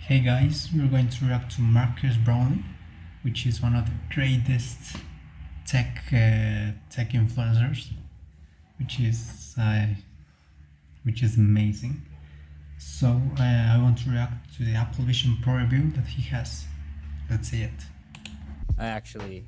Hey guys, we're going to react to Marques Brownlee, which is one of the greatest tech influencers, which is uh, which is amazing. So I want to react to the Apple Vision Pro review that he has. Let's see it. I actually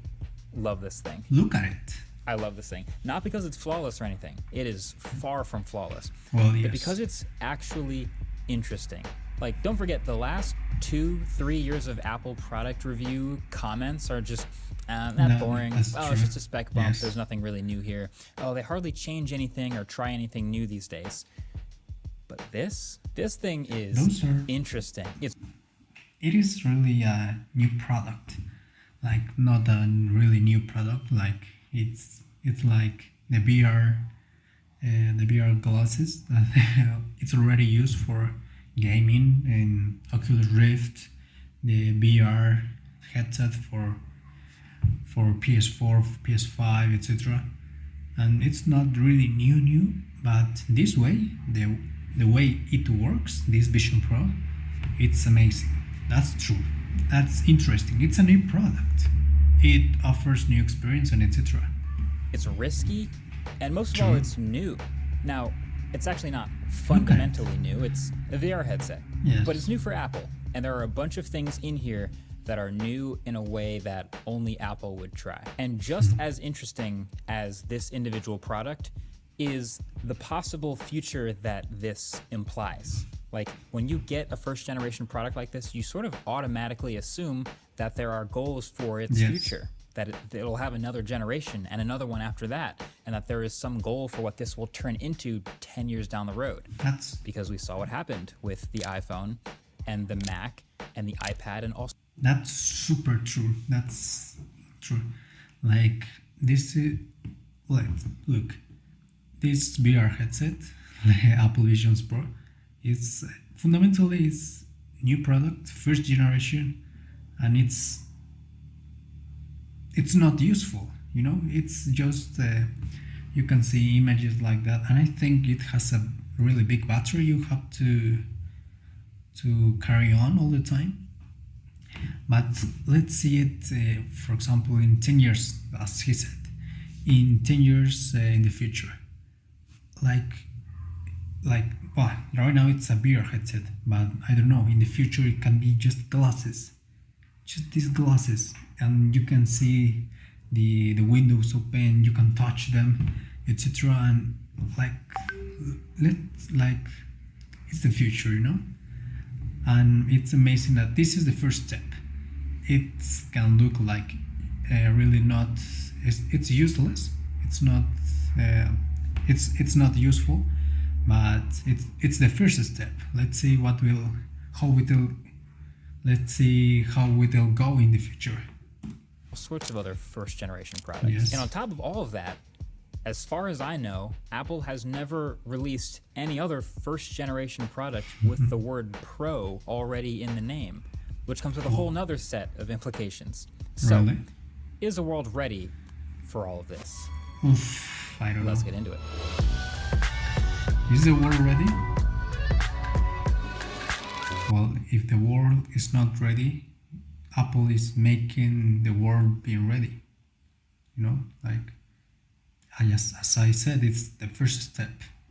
love this thing. Look at it. I love this thing. Not because it's flawless or anything. It is far from flawless. Well, yes. But because it's actually interesting. Like, don't forget, the last 2-3 years of Apple product review comments are just No, boring. that's Oh, true. it's just a spec bump. Yes. There's nothing really new here. Oh, they hardly change anything or try anything new these days. But this thing is Those are- interesting. It is really a new product, like not a really new product. Like it's like the VR glasses that it's already used for gaming and Oculus Rift, the VR headset for PS4, PS5, etc. And it's not really new, but this way, the way it works, this Vision Pro, it's amazing. That's true. That's interesting. It's a new product. It offers new experience and etc. It's risky, and most of all, it's new. Now, it's actually not fundamentally new. It's a VR headset, Yes. but it's new for Apple, and there are a bunch of things in here that are new in a way that only Apple would try. And just as interesting as this individual product is the possible future that this implies. Like, when you get a first generation product like this, you sort of automatically assume that there are goals for its Yes. future, that it'll have another generation and another one after that, and that there is some goal for what this will turn into 10 years down the road. That's Because we saw what happened with the iPhone and the Mac and the iPad and also That's super true. That's true. Like this is like look, this VR headset, Apple Vision Pro, is fundamentally is new product, first generation, and it's not useful. You know, it's just you can see images like that, and I think it has a really big battery. You have to carry on all the time. But let's see it, for example, in 10 years, as he said, in 10 years in the future. Like, well, right now it's a VR headset, but I don't know, in the future it can be just glasses. Just these glasses. And you can see the windows open, you can touch them, etc. And it's the future, you know? And it's amazing that this is the first step. It can look like really not. It's useless. It's not. It's not useful, but it's the first step. Let's see Let's see how it'll go in the future. sorts of other first generation products. Yes. And on top of all of that, as far as I know, Apple has never released any other first generation product with the word Pro already in the name, which comes with a whole nother set of implications. So, Really? is the world ready for all of this? Oof, I don't know. Let's get into it. Is the world ready? Well, if the world is not ready, Apple is making the world be ready. You know, like as I said, it's the first step.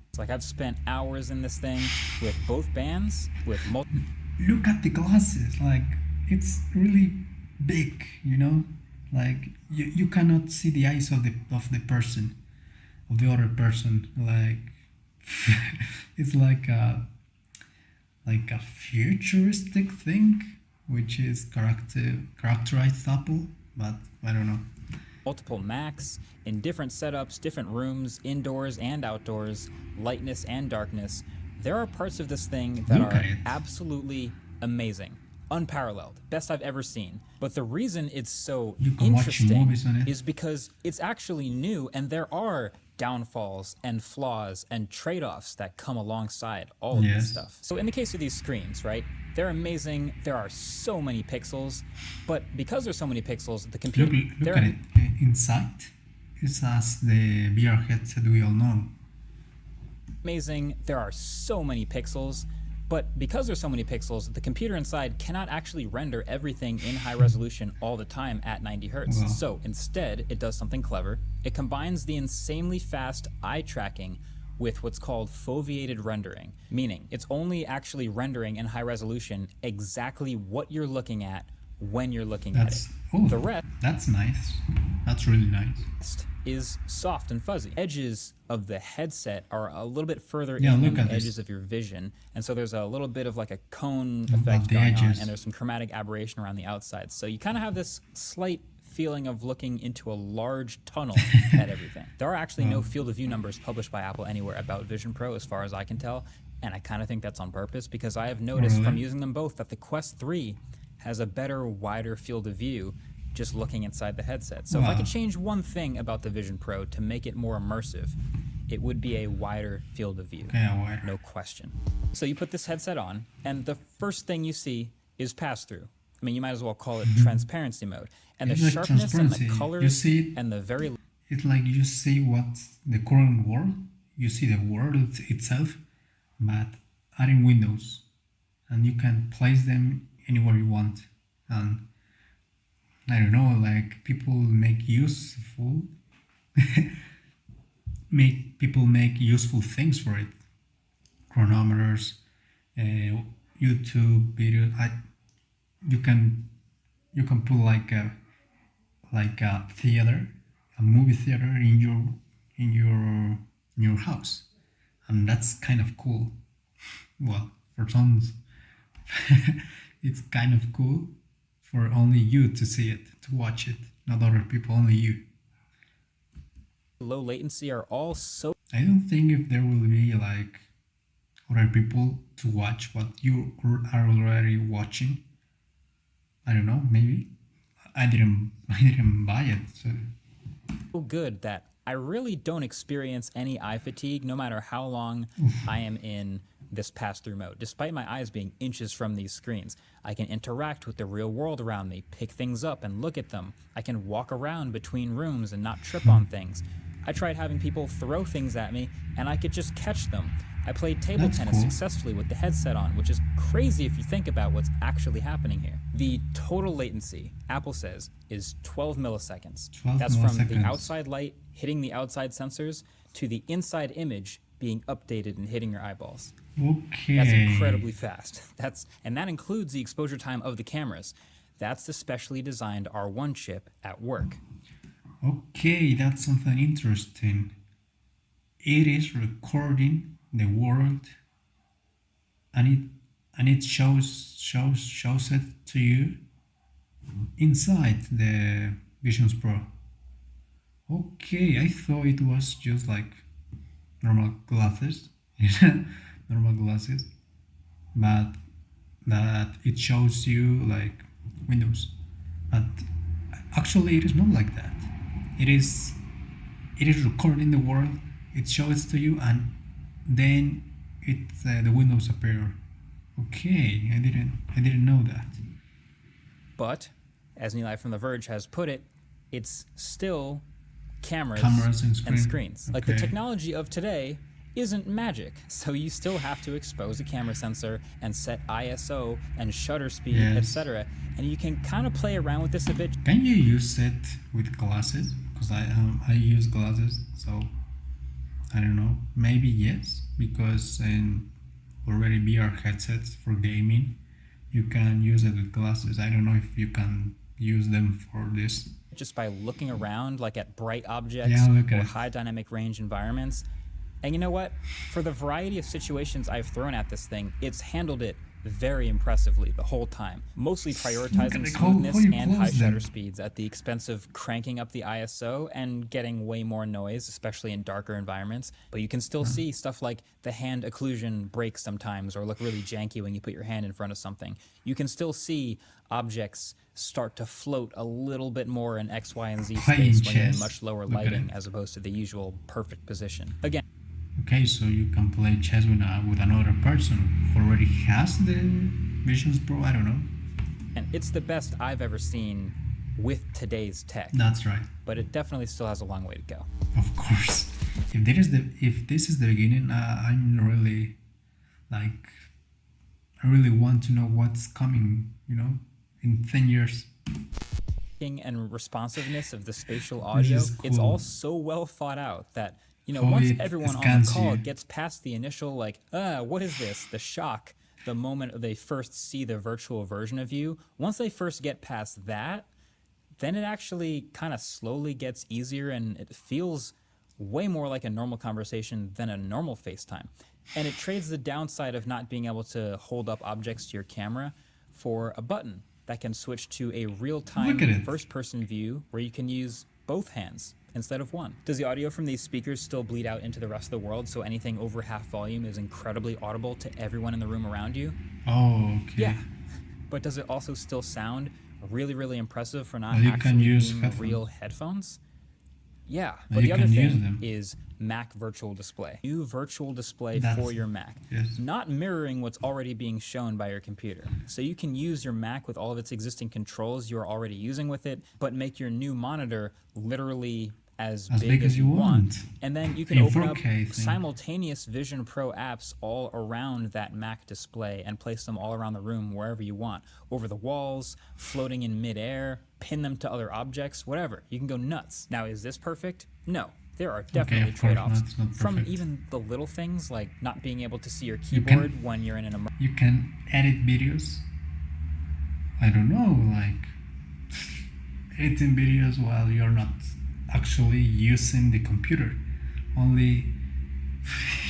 It's like I've spent hours in this thing with both bands, with multiple. Look at the glasses, like it's really big, you know, like you cannot see the eyes of the person, of the other person. Like it's like a futuristic thing, which is characterized Apple, but I don't know. Multiple Macs in different setups, different rooms, indoors and outdoors, lightness and darkness. There are parts of this thing that Look are at it. absolutely amazing, unparalleled, best I've ever seen. But the reason it's so You can watch interesting movies on it. is because it's actually new, and there are downfalls and flaws and trade-offs that come alongside all of Yes. this stuff. So in the case of these screens, right, they're amazing. There are so many pixels, but because there's so many pixels, the computer Look at it inside. It's as the VR headset we all know. amazing. There are so many pixels, But because there's so many pixels, the computer inside cannot actually render everything in high resolution all the time at 90 hertz. Wow. So instead, it does something clever. It combines the insanely fast eye tracking with what's called foveated rendering, meaning it's only actually rendering in high resolution exactly what you're looking at when you're looking at it. The rest That's nice. That's really nice. is soft and fuzzy. Edges of the headset are a little bit further Yeah, in look than at the this. edges of your vision, and so there's a little bit of like a cone Of effect the going on, edges. and there's some chromatic aberration around the outside. So you kind of have this slight feeling of looking into a large tunnel at everything. There are actually no field of view numbers published by Apple anywhere about Vision Pro as far as I can tell, and I kind of think that's on purpose because I have noticed from Really? using them both that the Quest 3 has a better, wider field of view just looking inside the headset. So if I Wow. could change one thing about the Vision Pro to make it more immersive, it would be a wider field of view. Yeah, wider. No question. So you put this headset on, and the first thing you see is pass-through. I mean, you might as well call it transparency mode. And the It's like sharpness and the transparency. You colors see it- and the very It's like you see what's the current world. You see the world itself, but adding windows, and you can place them anywhere you want. And I don't know, like people make useful, make useful things for it. Chronometers, YouTube videos. You can put like a theater, a movie theater in your house, and that's kind of cool. Well, for some, it's kind of cool for only you to see it, to watch it, not other people, only you. low latency are all so I don't think if there will be like other people to watch what you are already watching. I don't know, maybe. I didn't buy it, so good that I really don't experience any eye fatigue no matter how long I am in this pass-through mode. Despite my eyes being inches from these screens, I can interact with the real world around me, pick things up and look at them. I can walk around between rooms and not trip on things. I tried having people throw things at me and I could just catch them. I played table That's tennis cool. successfully with the headset on, which is crazy if you think about what's actually happening here. The total latency, Apple says, is 12 milliseconds. 12 That's from the milliseconds. outside light hitting the outside sensors to the inside image being updated and hitting your eyeballs. okay. That's incredibly fast. And that includes the exposure time of the cameras. That's the specially designed R1 chip at work. Okay, that's something interesting. It is recording the world, and it shows it to you inside the Visions Pro. Okay, I thought it was just like normal glasses, normal glasses, but that it shows you like windows. But actually, it is not like that. It is recording the world. It shows to you, and then the windows appear. Okay, I didn't know that. But, as Nilay from The Verge has put it, it's still cameras and screens. Like the Okay. technology of today isn't magic. So you still have to expose a camera sensor and set ISO and shutter speed, Yes. etc. And you can kind of play around with this a bit. Can you use it with glasses? Because I use glasses, so I don't know. Maybe yes, because in already VR headsets for gaming, you can use it with glasses. I don't know if you can use them for this. Just by looking around, like at bright objects Yeah, look at or it. high dynamic range environments. And you know what? For the variety of situations I've thrown at this thing, it's handled it very impressively the whole time, mostly prioritizing Look at how smoothness you and high close shutter them. speeds at the expense of cranking up the ISO and getting way more noise, especially in darker environments. But you can still see stuff like the hand occlusion breaks sometimes or look really janky when you put your hand in front of something. You can still see objects start to float a little bit more in X, Y, and Z Playing space when you're in chess. much lower Look at lighting it. as opposed to the usual perfect position. Again, Okay, so you can play chess with another person who already has the Visions Pro. I don't know. and it's the best I've ever seen with today's tech, That's right. but it definitely still has a long way to go. Of course. If this is the beginning, I'm really like I really want to know what's coming, in 10 years. And responsiveness of the spatial This audio, is it's all cool. so well thought out that, How once it everyone on the scans call you. gets past the initial, like, what is this? The shock, the moment they first see the virtual version of you, once they first get past that, then it actually kind of slowly gets easier and it feels way more like a normal conversation than a normal FaceTime. And it trades the downside of not being able to hold up objects to your camera for a button that can switch to a Look at real-time it. first-person view where you can use both hands instead of one. Does the audio from these speakers still bleed out into the rest of the world, so anything over half volume is incredibly audible to everyone in the room around you? Oh, okay. Yeah. But does it also still sound really, really impressive for not Well, you can actually use being headphones. real headphones? Yeah, Well, but you the other can use thing them. is Mac Virtual Display. New virtual display That's for your Mac. yes. Not mirroring what's already being shown by your computer. So you can use your Mac with all of its existing controls you're already using with it, but make your new monitor literally as big as you want. And then you can In open up 4K, I think. simultaneous Vision Pro apps all around that Mac display and place them all around the room wherever you want. Over the walls, floating in midair, pin them to other objects, whatever. You can go nuts. Now, is this perfect? No. There are definitely of course trade-offs. not. It's not From perfect. even the little things like not being able to see your You can- keyboard when you're in an You can edit videos. I don't know, like editing videos while you're not actually using the computer, only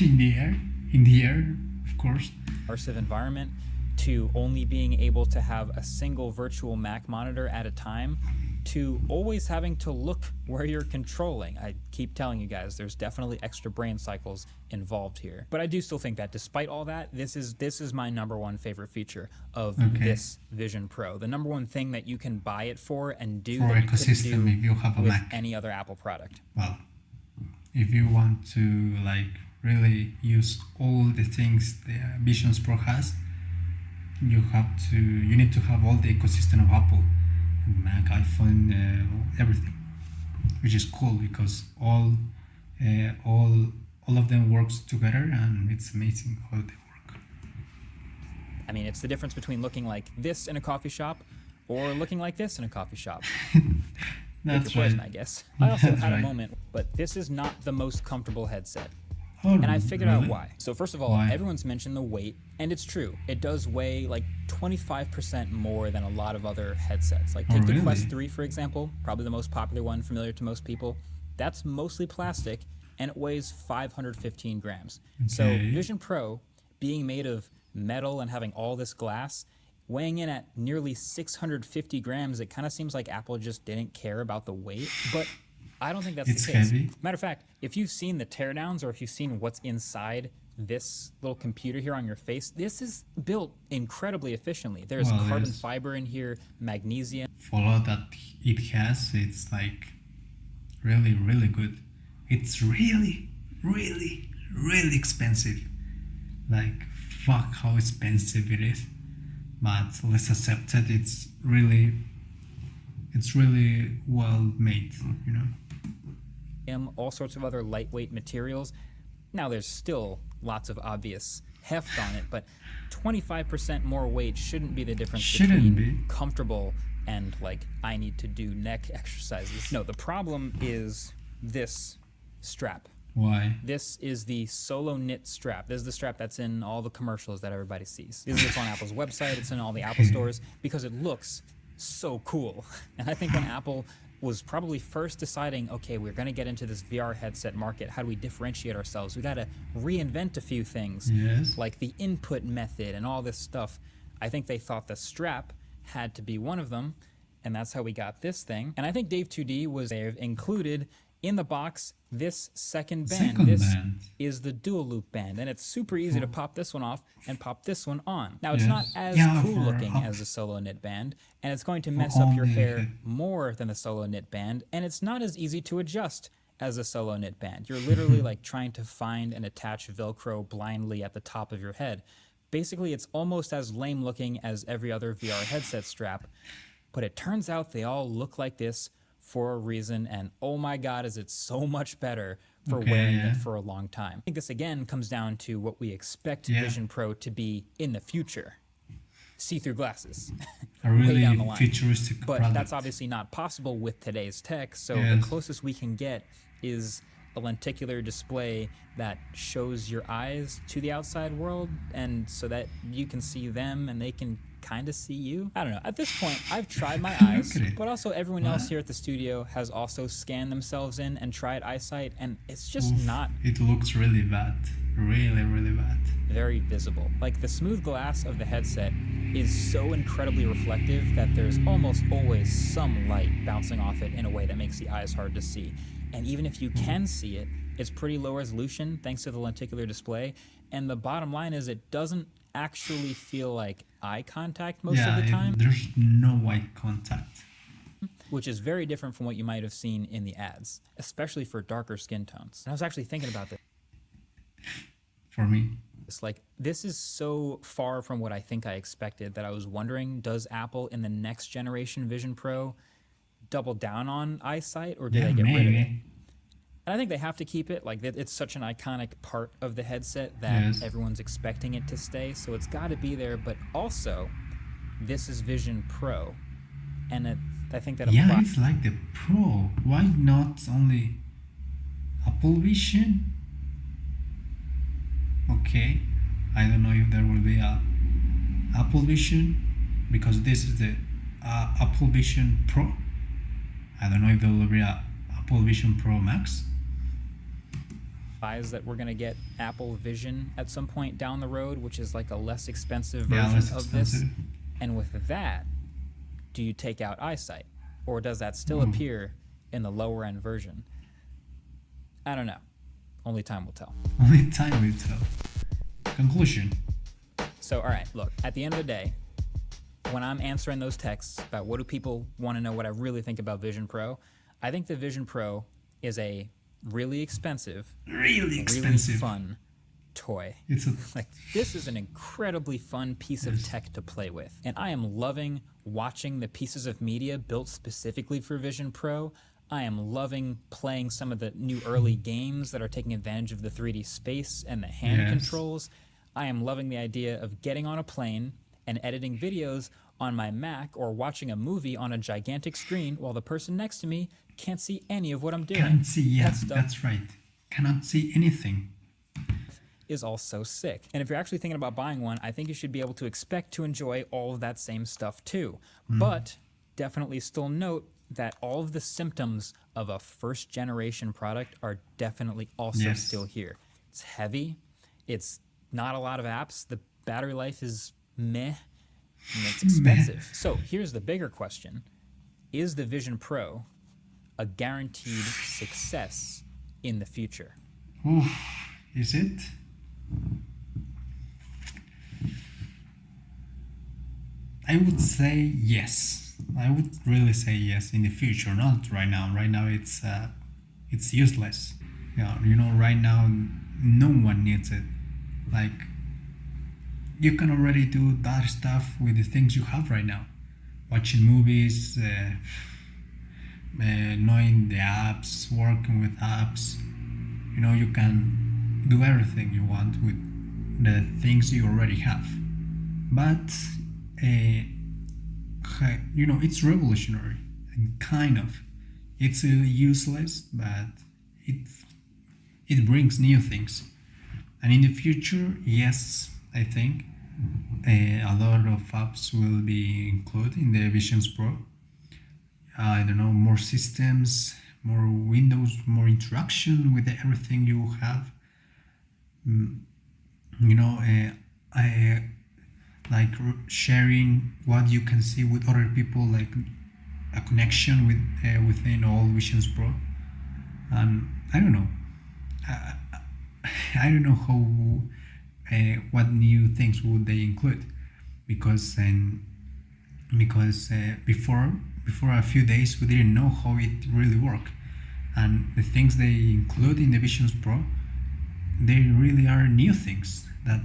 in the air, of course. immersive environment, to only being able to have a single virtual Mac monitor at a time, to always having to look where you're controlling. I keep telling you guys, there's definitely extra brain cycles involved here. But I do still think that despite all that, this is my number one favorite feature of this Vision Pro. The number one thing that you can buy it for and do For that you couldn't ecosystem, do if you have a with Mac. any other Apple product. Well, if you want to like really use all the things the Visions Pro has, you need to have all the ecosystem of Apple, Mac, iPhone, everything, which is cool because all of them works together and it's amazing how they work. I mean, it's the difference between looking like this in a coffee shop or looking like this in a coffee shop. That's Pick your poison, right. I guess. I also That's had a right. moment, but this is not the most comfortable headset. Oh, And I figured out really? why. So first of all, Why? everyone's mentioned the weight, and it's true. It does weigh like 25% more than a lot of other headsets. Like take the really? Quest 3, for example, probably the most popular one, familiar to most people. That's mostly plastic, and it weighs 515 grams. So Okay. Vision Pro, being made of metal and having all this glass, weighing in at nearly 650 grams, it kind of seems like Apple just didn't care about the weight, but I don't think that's It's the case. heavy. Matter of fact, if you've seen the teardowns or if you've seen what's inside this little computer here on your face, this is built incredibly efficiently. There's Well, carbon yes. fiber in here, magnesium. For all that it has, it's like really, really good. It's really, really, really expensive. Like, fuck how expensive it is. But let's accept it. It's really well made, you know. All sorts of other lightweight materials. Now there's still lots of obvious heft on it, but 25% more weight shouldn't be the difference Shouldn't between be. comfortable and like I need to do neck exercises. No, the problem is this strap. Why? This is the Solo Knit strap. This is the strap that's in all the commercials that everybody sees. This is what's on Apple's website. It's in all the Apple stores because it looks so cool. And I think when Apple was probably first deciding, okay, we're going to get into this VR headset market. How do we differentiate ourselves? We got to reinvent a few things, Yes. like the input method and all this stuff. I think they thought the strap had to be one of them, and that's how we got this thing. And I think Dave 2D was they've included in the box this second band. Second This band. is the dual loop band, and it's super easy to pop this one off and pop this one on. Now, it's Yes. not as Yeah, cool for looking up- as the Solo Knit band, and it's going to mess up your only hair hit. more than the Solo Knit band, and it's not as easy to adjust as a Solo Knit band. You're literally like trying to find and attach Velcro blindly at the top of your head. Basically, it's almost as lame looking as every other VR headset strap, but it turns out they all look like this for a reason, and oh my god, is it so much better for Okay, wearing yeah. it for a long time. I think this again comes down to what we expect Yeah. Vision Pro to be in the future. see-through glasses. A way really down the line. futuristic But product. that's obviously not possible with today's tech. So Yes. the closest we can get is a lenticular display that shows your eyes to the outside world, and so that you can see them and they can kind of see you. I don't know. At this point, I've tried my eyes, at it. but also everyone else here at the studio has also scanned themselves in and tried eyesight, and it's just not It looks really bad. Really, really bad. very visible. Like, the smooth glass of the headset is so incredibly reflective that there's almost always some light bouncing off it in a way that makes the eyes hard to see. And even if you can see it, it's pretty low resolution thanks to the lenticular display. And the bottom line is it doesn't actually feel like eye contact most of the time, there's no eye contact. which is very different from what you might have seen in the ads, especially for darker skin tones. And I was actually thinking about this. For me. It's like, this is so far from what I think I expected that I was wondering, does Apple in the next generation Vision Pro double down on eyesight, or do they get rid of it? And I think they have to keep it. Like, it's such an iconic part of the headset that Yes. everyone's expecting it to stay, so it's got to be there. But also, this is Vision Pro, and I think that Yeah, applies. it's like the Pro. Why not only Apple Vision? Okay, I don't know if there will be a Apple Vision, because this is the Apple Vision Pro. I don't know if there will be a Apple Vision Pro Max. That we're going to get Apple Vision at some point down the road, which is like a less expensive Yeah, version less of this. expensive. And with that, do you take out eyesight, or does that still appear in the lower end version? I don't know. Only time will tell. Only time will tell. Conclusion. So, all right, look, at the end of the day, when I'm answering those texts about what do people want to know what I really think about Vision Pro, I think the Vision Pro is a really expensive, Really really fun toy. It's a Like, this is an incredibly fun piece of tech to play with. And I am loving watching the pieces of media built specifically for Vision Pro. I am loving playing some of the new early games that are taking advantage of the 3D space and the hand Yes. controls. I am loving the idea of getting on a plane and editing videos on my Mac, or watching a movie on a gigantic screen while the person next to me can't see any of what I'm doing. can't see. Yeah, That stuff that's right. Cannot see anything. is all so sick. And if you're actually thinking about buying one, I think you should be able to expect to enjoy all of that same stuff too. But definitely still note that all of the symptoms of a first generation product are definitely also Yes. still here. It's heavy. It's not a lot of apps. The battery life is meh. And it's expensive. So here's the bigger question. Is the Vision Pro a guaranteed success in the future? Oof, is it? I would say yes. I would really say yes in the future, not right now. Right now it's useless. Yeah, right now no one needs it. Like, you can already do that stuff with the things you have right now. Watching movies, knowing the apps, working with apps. You can do everything you want with the things you already have. But, it's revolutionary, kind of. It's useless, but it brings new things. And in the future, yes, I think a lot of apps will be included in the Visions Pro. I don't know, more systems, more windows, more interaction with everything you have. I like sharing what you can see with other people, like a connection with within all Visions Pro. I don't know. I don't know how what new things would they include, because before a few days we didn't know how it really worked, and the things they include in the Visions Pro, they really are new things that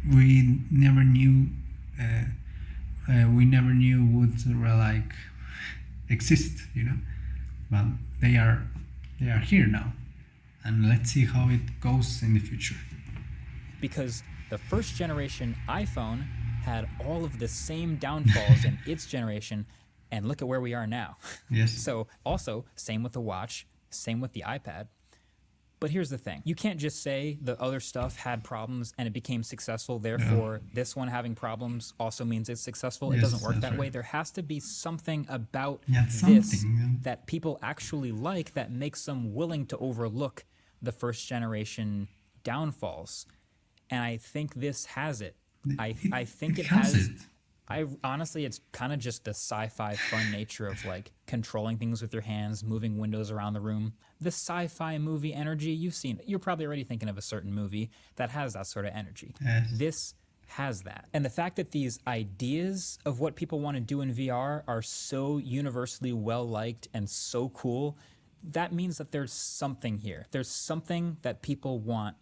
we never knew would like exist, but they are here now, and let's see how it goes in the future. Because the first generation iPhone had all of the same downfalls in its generation, and look at where we are now. Yes. So also, same with the watch, same with the iPad. But here's the thing. You can't just say the other stuff had problems and it became successful, therefore this one having problems also means it's successful. It Yes, doesn't work that's that right. way. There has to be something about Yeah, this something. that people actually like that makes them willing to overlook the first generation downfalls. And I think this has it. I think it has. I honestly, it's kind of just the sci-fi fun nature of like controlling things with your hands, moving windows around the room. The sci-fi movie energy you've seen. You're probably already thinking of a certain movie that has that sort of energy. Yes. This has that. And the fact that these ideas of what people want to do in VR are so universally well liked and so cool, that means that there's something here. There's something that people want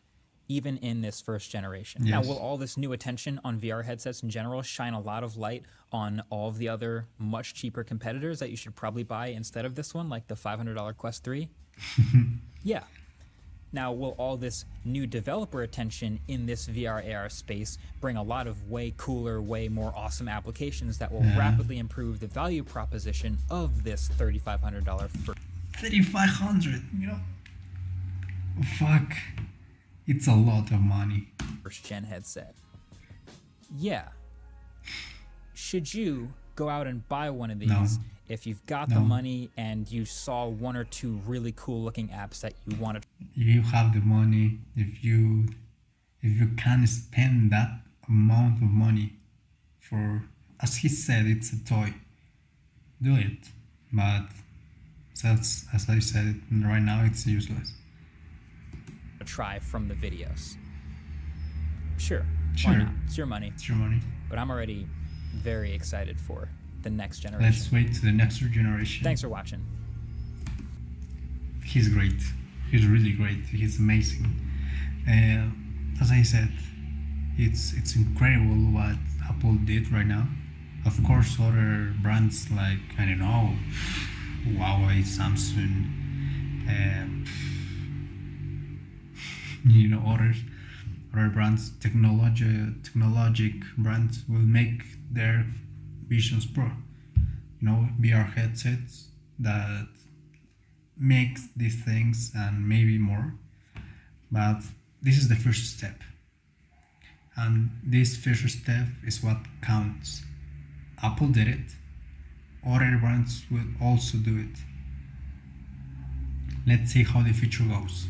even in this first generation. Yes. Now, will all this new attention on VR headsets in general shine a lot of light on all of the other much cheaper competitors that you should probably buy instead of this one, like the $500 Quest 3? Yeah. Now, will all this new developer attention in this VR AR space bring a lot of way cooler, way more awesome applications that will rapidly improve the value proposition of this $3,500 first? 3,500, you know? Fuck. It's a lot of money. First gen headset. Yeah. Should you go out and buy one of these No. if you've got the money and you saw one or two really cool looking apps that you wanted? If you have the money, if you can spend that amount of money for, as he said, it's a toy, do it. But that's, as I said, right now it's useless. To try from the videos. Sure. Sure. Why not? It's your money. It's your money. But I'm already very excited for the next generation. Let's wait to the next generation. Thanks for watching. He's great. He's really great. He's amazing. As I said, it's incredible what Apple did right now. Of course, other brands like, I don't know, Huawei, Samsung, you know, other brands, technologic brands will make their Visions Pro, you know, VR headsets that makes these things and maybe more. But this is the first step, and this first step is what counts. Apple did it. Other brands will also do it. Let's see how the future goes.